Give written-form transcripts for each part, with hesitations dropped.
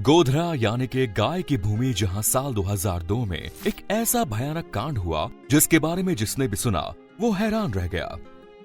गोधरा यानी कि गाय की भूमि, जहां साल 2002 में एक ऐसा भयानक कांड हुआ जिसके बारे में जिसने भी सुना वो हैरान रह गया।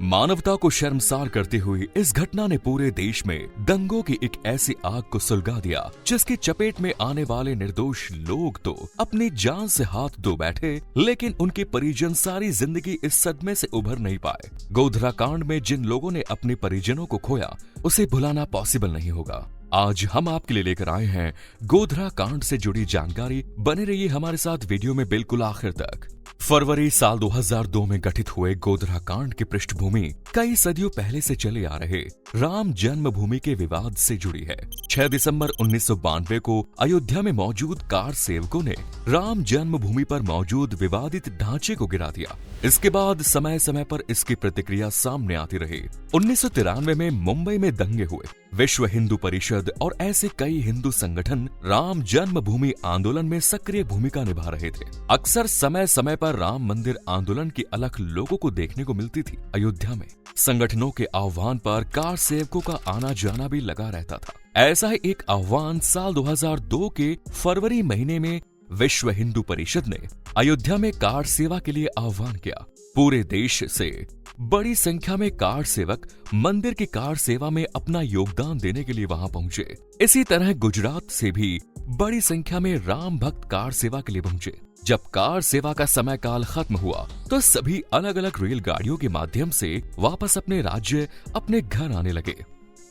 मानवता को शर्मसार करती हुई इस घटना ने पूरे देश में दंगों की एक ऐसी आग को सुलगा दिया जिसकी चपेट में आने वाले निर्दोष लोग तो अपनी जान से हाथ धो बैठे, लेकिन उनके परिजन सारी जिंदगी इस सदमे से उभर नहीं पाए। गोधरा कांड में जिन लोगों ने अपने परिजनों को खोया उसे भुलाना पॉसिबल नहीं होगा। आज हम आपके लिए लेकर आए हैं गोधरा कांड से जुड़ी जानकारी। बने रहिए हमारे साथ वीडियो में बिल्कुल आखिर तक। फरवरी साल 2002 में गठित हुए गोधरा कांड की पृष्ठभूमि कई सदियों पहले से चले आ रहे राम जन्मभूमि के विवाद से जुड़ी है। 6 दिसंबर 1992 को अयोध्या में मौजूद कार सेवकों ने राम जन्मभूमि पर मौजूद विवादित ढांचे को गिरा दिया। इसके बाद समय समय पर इसकी प्रतिक्रिया सामने आती रही। 1993 में मुंबई में दंगे हुए। विश्व हिंदू परिषद और ऐसे कई हिंदू संगठन राम जन्मभूमि आंदोलन में सक्रिय भूमिका निभा रहे थे। अक्सर समय समय पर राम मंदिर आंदोलन की अलख लोगों को देखने को मिलती थी। अयोध्या में संगठनों के आह्वान पर कार सेवकों का आना जाना भी लगा रहता था। ऐसा ही एक आह्वान साल 2002 के फरवरी महीने में विश्व हिंदू परिषद ने अयोध्या में कार सेवा के लिए आह्वान किया। पूरे देश से बड़ी संख्या में कार सेवक मंदिर की कार सेवा में अपना योगदान देने के लिए वहां पहुंचे। इसी तरह गुजरात से भी बड़ी संख्या में राम भक्त कार सेवा के लिए पहुंचे। जब कार सेवा का समय काल खत्म हुआ तो सभी अलग अलग रेलगाड़ियों के माध्यम से वापस अपने राज्य, अपने घर आने लगे।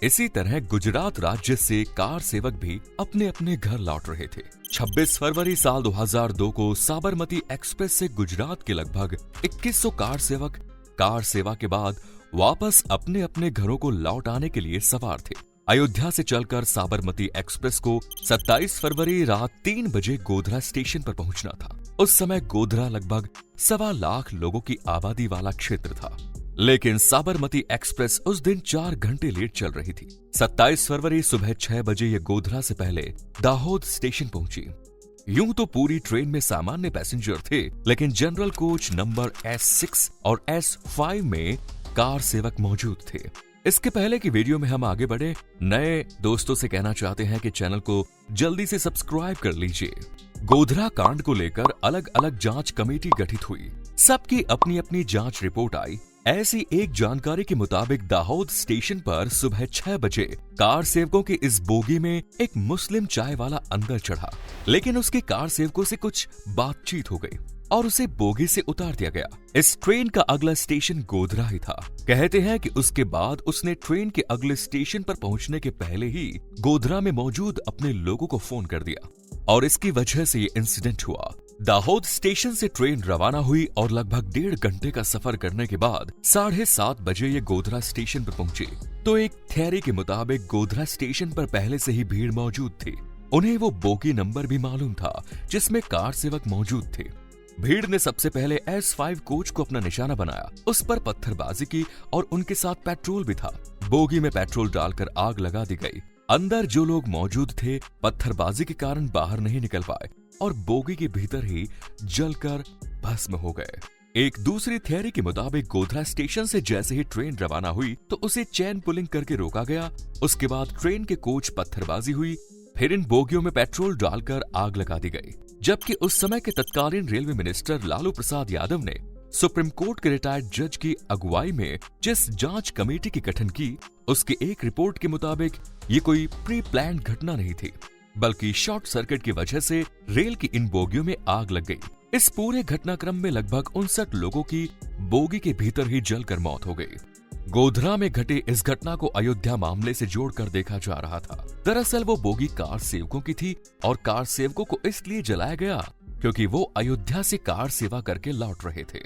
इसी तरह गुजरात राज्य से कार सेवक भी अपने अपने घर लौट रहे थे। 26 फरवरी साल 2002 को साबरमती एक्सप्रेस से गुजरात के लगभग 2100 कार सेवक कार सेवा के बाद वापस अपने अपने घरों को लौट आने के लिए सवार थे। अयोध्या से चलकर साबरमती एक्सप्रेस को 27 फरवरी रात 3 बजे गोधरा स्टेशन पर पहुंचना था। उस समय गोधरा लगभग 1.25 लाख लोगों की आबादी वाला क्षेत्र था, लेकिन साबरमती एक्सप्रेस उस दिन 4 घंटे लेट चल रही थी। 27 फरवरी सुबह 6 बजे ये गोधरा से पहले दाहोद स्टेशन पहुंची। यूं तो पूरी ट्रेन में सामान्य पैसेंजर थे, लेकिन जनरल कोच नंबर S6 और S5 में कार सेवक मौजूद थे। इसके पहले की वीडियो में हम आगे बढ़े, नए दोस्तों से कहना चाहते हैं कि चैनल को जल्दी से सब्सक्राइब कर लीजिए। गोधरा कांड को लेकर अलग अलग जांच कमेटी गठित हुई। सबकी अपनी अपनी जांच रिपोर्ट आई। ऐसी एक जानकारी के मुताबिक दाहोद स्टेशन पर सुबह 6 बजे कार सेवकों के इस बोगी में एक मुस्लिम चाय वाला अंदर चढ़ा, लेकिन उसके कार सेवकों से कुछ बातचीत हो गई और उसे बोगी से उतार दिया गया। इस ट्रेन का अगला स्टेशन गोधरा ही था। कहते हैं कि उसके बाद उसने ट्रेन के अगले स्टेशन पर पहुंचने के पहले ही गोधरा में मौजूद अपने लोगों को फोन कर दिया और इसकी वजह से ये इंसिडेंट हुआ। दाहोद स्टेशन से ट्रेन रवाना हुई और लगभग 1.5 घंटे का सफर करने के बाद 7:30 बजे ये गोधरा स्टेशन पर पहुंचे तो एक थियरी के मुताबिक गोधरा स्टेशन पर पहले से ही भीड़ मौजूद थी। उन्हें वो बोगी नंबर भी मालूम था जिसमें कार सेवक मौजूद थे। भीड़ ने सबसे पहले S5 कोच को अपना निशाना बनाया, उस पर पत्थरबाजी की और उनके साथ पेट्रोल भी था। बोगी में पेट्रोल डालकर आग लगा दी गई। अंदर जो लोग मौजूद थे पत्थरबाजी के कारण बाहर नहीं निकल पाए और बोगी के भीतर ही जलकर भस्म हो गए। एक दूसरी थियरी के मुताबिक गोधरा स्टेशन से जैसे ही ट्रेन रवाना हुई तो उसे चैन पुलिंग करके रोका गया। उसके बाद ट्रेन के कोच पत्थरबाजी हुई, फिर इन बोगियों में पेट्रोल डालकर आग लगा दी गई। जबकि उस समय के तत्कालीन रेलवे मिनिस्टर लालू प्रसाद यादव ने सुप्रीम कोर्ट के रिटायर्ड जज की अगुवाई में जिस जांच कमेटी की गठन की, उसकी एक रिपोर्ट के मुताबिक ये कोई प्री प्लान घटना नहीं थी, बल्कि शॉर्ट सर्किट की वजह से रेल की इन बोगियों में आग लग गई। इस पूरे घटनाक्रम में लगभग 59 लोगों की बोगी के भीतर ही जलकर मौत हो गई। गोधरा में घटे इस घटना को अयोध्या मामले से जोड़कर देखा जा रहा था। दरअसल वो बोगी कार सेवकों की थी और कार सेवकों को इसलिए जलाया गया क्योंकि वो अयोध्या से कार सेवा करके लौट रहे थे।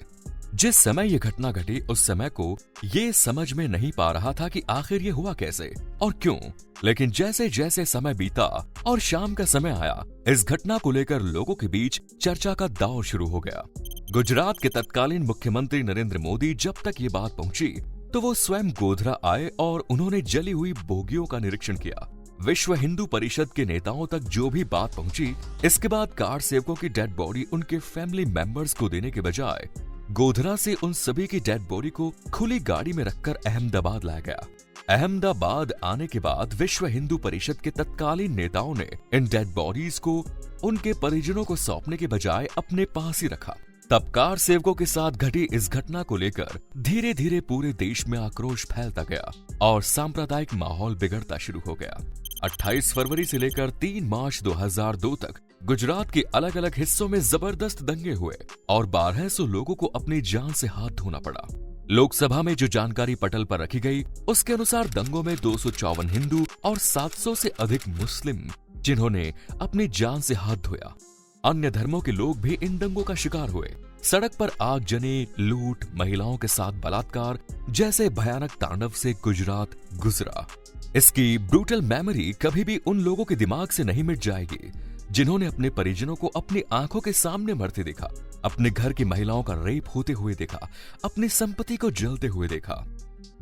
जिस समय ये घटना घटी उस समय को ये समझ में नहीं पा रहा था कि आखिर ये हुआ कैसे और क्यों, लेकिन जैसे जैसे समय बीता और शाम का समय आया, इस घटना को लेकर लोगों के बीच चर्चा का दौर शुरू हो गया। गुजरात के तत्कालीन मुख्यमंत्री नरेंद्र मोदी जब तक ये बात पहुंची तो वो स्वयं गोधरा आए और उन्होंने जली हुई बोगियों का निरीक्षण किया। विश्व हिंदू परिषद के नेताओं तक जो भी बात पहुंची, इसके बाद कार सेवकों की डेड बॉडी उनके फैमिली मेंबर्स को देने के बजाय गोधरा से उन सभी की डेड बॉडी को खुली गाड़ी में रखकर अहमदाबाद लाया गया। अहमदाबाद आने के बाद विश्व हिंदू परिषद के तत्कालीन नेताओं ने इन डेड बॉडीज को उनके परिजनों को सौंपने के बजाय अपने पास ही रखा। तब कार सेवकों के साथ घटी इस घटना को लेकर धीरे धीरे पूरे देश में आक्रोश फैलता गया और सांप्रदायिक माहौल बिगड़ता शुरू हो गया। 28 फरवरी से लेकर 3 मार्च 2002 तक गुजरात के अलग अलग हिस्सों में जबरदस्त दंगे हुए और 1200 लोगों को अपनी जान से हाथ धोना पड़ा। लोकसभा में जो जानकारी पटल पर रखी गई उसके अनुसार दंगों में 254 हिंदू और 700 से अधिक मुस्लिम जिन्होंने अपनी जान से हाथ धोया। अन्य धर्मों के लोग भी इन दंगों का शिकार हुए। सड़क पर आगजनी, लूट, महिलाओं के साथ बलात्कार जैसे भयानक तांडव से गुजरात गुजरा। इसकी ब्रूटल मेमोरी कभी भी उन लोगों के दिमाग से नहीं मिट जाएगी जिन्होंने अपने परिजनों को अपनी आंखों के सामने मरते देखा, अपने घर की महिलाओं का रेप होते हुए देखा, अपनी संपत्ति को जलते हुए देखा।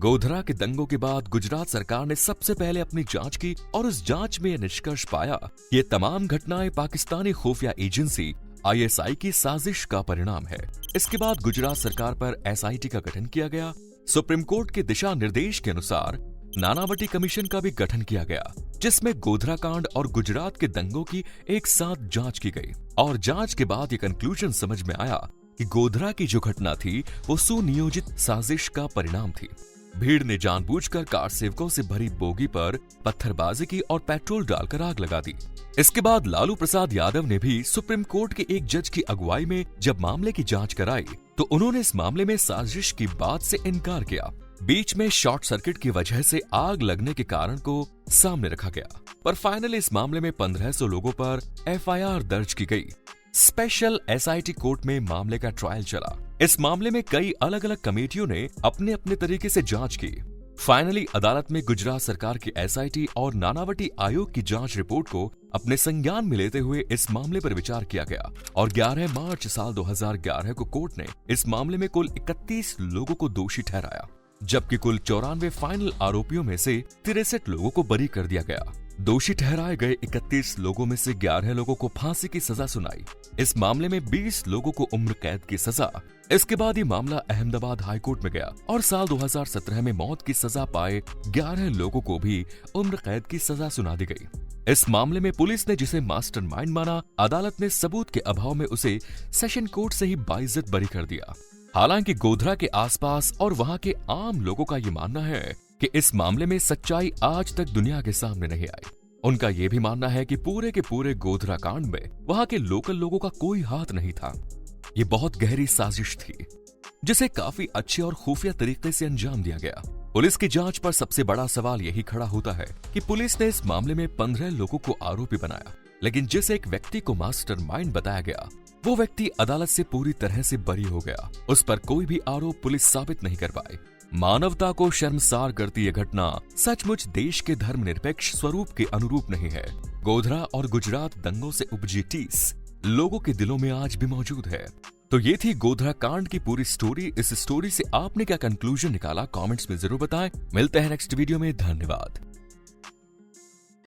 गोधरा के दंगों के बाद गुजरात सरकार ने सबसे पहले अपनी जांच की और उस जांच में यह निष्कर्ष पाया कि ये तमाम घटनाएं पाकिस्तानी खुफिया एजेंसी ISI की साजिश का परिणाम है। इसके बाद गुजरात सरकार पर SIT का गठन किया गया। सुप्रीम कोर्ट के दिशा निर्देश के अनुसार नानावटी कमीशन का भी गठन किया गया, जिसमें गोधरा कांड और गुजरात के दंगों की एक साथ जांच की गई और जांच के बाद ये कंक्लूजन समझ में आया कि गोधरा की जो घटना थी वो सुनियोजित साजिश का परिणाम थी। भीड़ ने जानबूझकर कार सेवकों से भरी बोगी पर पत्थरबाजी की और पेट्रोल डालकर आग लगा दी। इसके बाद लालू प्रसाद यादव ने भी सुप्रीम कोर्ट के एक जज की अगुवाई में जब मामले की जांच कराई तो उन्होंने इस मामले में साजिश की बात से इनकार किया। बीच में शॉर्ट सर्किट की वजह से आग लगने के कारण को सामने रखा गया, पर फाइनली इस मामले में 1500 लोगों पर FIR दर्ज की गई। स्पेशल SIT कोर्ट में मामले का ट्रायल चला। इस मामले में कई अलग अलग कमेटियों ने अपने अपने तरीके से जांच की। फाइनली अदालत में गुजरात सरकार की SIT और नानावटी आयोग की जांच रिपोर्ट को अपने संज्ञान में लेते हुए इस मामले पर विचार किया गया और 11 मार्च साल 2011 को कोर्ट ने इस मामले में कुल 31 लोगों को दोषी ठहराया, जबकि कुल 94 फाइनल आरोपियों में से 63 लोगों को बरी कर दिया गया। दोषी ठहराए गए 31 लोगों में से 11 लोगों को फांसी की सजा सुनाई। इस मामले में 20 लोगों को उम्र कैद की सजा। इसके बाद ये मामला अहमदाबाद हाई कोर्ट में गया और साल 2017 में मौत की सजा पाए 11 लोगों को भी उम्र कैद की सजा सुना दी गई। इस मामले में पुलिस ने जिसे मास्टरमाइंड माना, अदालत ने सबूत के अभाव में उसे सेशन कोर्ट से ही बाइज्जत बरी कर दिया। हालांकि गोधरा के आसपास और वहां के आम लोगों का ये मानना है कि इस मामले में सच्चाई आज तक दुनिया के सामने नहीं आई। उनका ये भी मानना है कि पूरे के पूरे गोधरा कांड में वहां के लोकल लोगों का कोई हाथ नहीं था। ये बहुत गहरी साजिश थी जिसे काफी अच्छे और खुफिया तरीके से अंजाम दिया गया। पुलिस की जांच पर सबसे बड़ा सवाल यही खड़ा होता है कि पुलिस ने इस मामले में 15 लोगों को आरोपी बनाया, लेकिन जिस एक व्यक्ति को मास्टरमाइंड बताया गया वो व्यक्ति अदालत से पूरी तरह से बरी हो गया। उस पर कोई भी आरोप पुलिस साबित नहीं कर पाई। मानवता को शर्मसार करती यह घटना सचमुच देश के धर्मनिरपेक्ष स्वरूप के अनुरूप नहीं है। गोधरा और गुजरात दंगों से उपजी टीस लोगों के दिलों में आज भी मौजूद है। तो ये थी गोधरा कांड की पूरी स्टोरी। इस स्टोरी से आपने क्या कंक्लूजन निकाला कमेंट्स में जरूर बताएं। मिलते हैं नेक्स्ट वीडियो में। धन्यवाद।